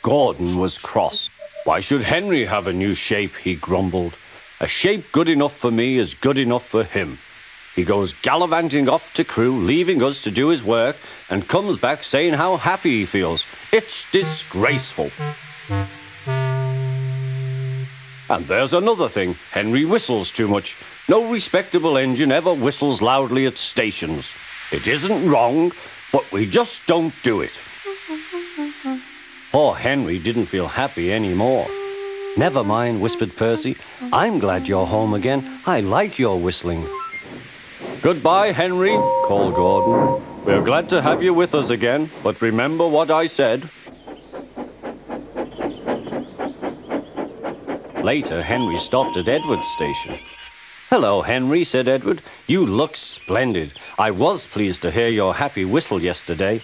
Gordon was cross. Why should Henry have a new shape, he grumbled. A shape good enough for me is good enough for him. He goes gallivanting off to crew, leaving us to do his work, and comes back saying how happy he feels. It's disgraceful. And there's another thing. Henry whistles too much. No respectable engine ever whistles loudly at stations. It isn't wrong, but we just don't do it. Poor Henry didn't feel happy anymore. Never mind, whispered Percy. I'm glad you're home again. I like your whistling. Goodbye, Henry, called Gordon. We're glad to have you with us again, but remember what I said. Later, Henry stopped at Edward's station. Hello, Henry, said Edward. You look splendid. I was pleased to hear your happy whistle yesterday.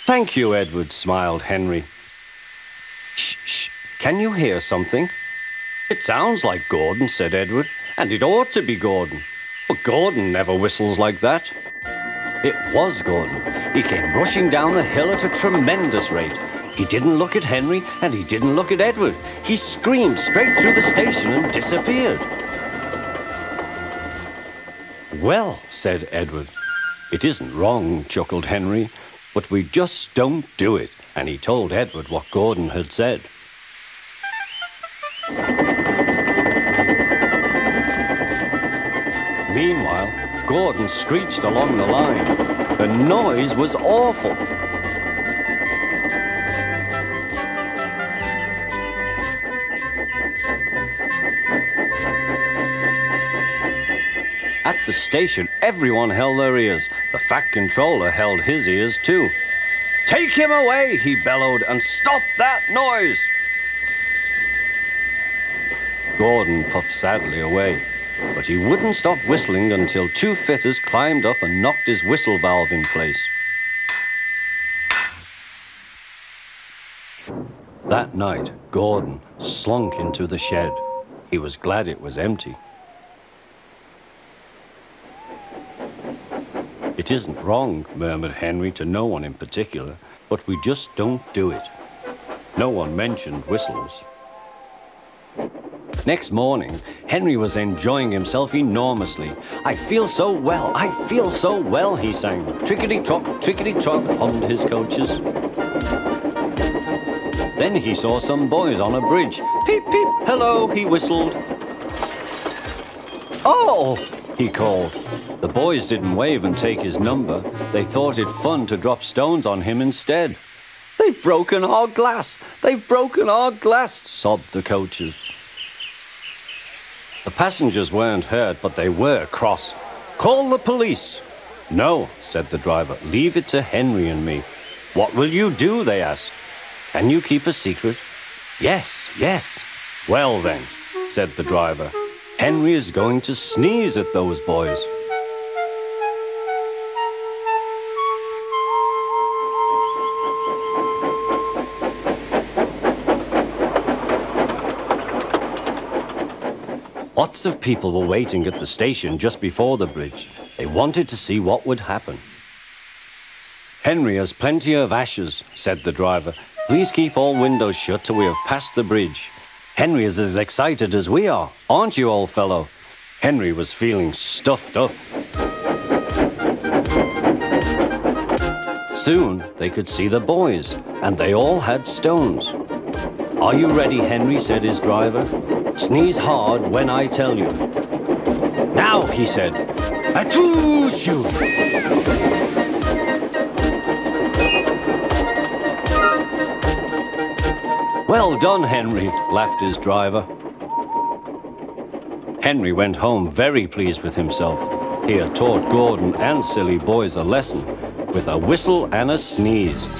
Thank you, Edward, smiled Henry. Shh, shh. Can you hear something? It sounds like Gordon, said Edward, and it ought to be Gordon. But Gordon never whistles like that. It was Gordon. He came rushing down the hill at a tremendous rate. He didn't look at Henry, and he didn't look at Edward. He screamed straight through the station and disappeared. Well, said Edward. It isn't wrong, chuckled Henry, but we just don't do it. And he told Edward what Gordon had said. Meanwhile, Gordon screeched along the line. The noise was awful. At the station, everyone held their ears. The Fat Controller held his ears too. Take him away, he bellowed, and stop that noise! Gordon puffed sadly away, but he wouldn't stop whistling until two fitters climbed up and knocked his whistle valve in place. That night, Gordon slunk into the shed. He was glad it was empty. It isn't wrong, murmured Henry to no one in particular, but we just don't do it. No one mentioned whistles. Next morning, Henry was enjoying himself enormously. I feel so well, he sang. Trickety-trock, hummed his coaches. Then he saw some boys on a bridge. Peep, peep, hello, he whistled. Oh, he called. The boys didn't wave and take his number. They thought it fun to drop stones on him instead. They've broken our glass! They've broken our glass! Sobbed the coaches. The passengers weren't hurt, but they were cross. Call the police! No, said the driver. Leave it to Henry and me. What will you do? They asked. Can you keep a secret? Yes, yes. Well then, said the driver. Henry is going to sneeze at those boys. Lots of people were waiting at the station just before the bridge. They wanted to see what would happen. Henry has plenty of ashes, said the driver. Please keep all windows shut till we have passed the bridge. Henry is as excited as we are, aren't you, old fellow? Henry was feeling stuffed up. Soon they could see the boys, and they all had stones. Are you ready, Henry, said his driver. Sneeze hard when I tell you. Now, he said. Achoo, shoo! Well done, Henry, laughed his driver. Henry went home very pleased with himself. He had taught Gordon and silly boys a lesson with a whistle and a sneeze.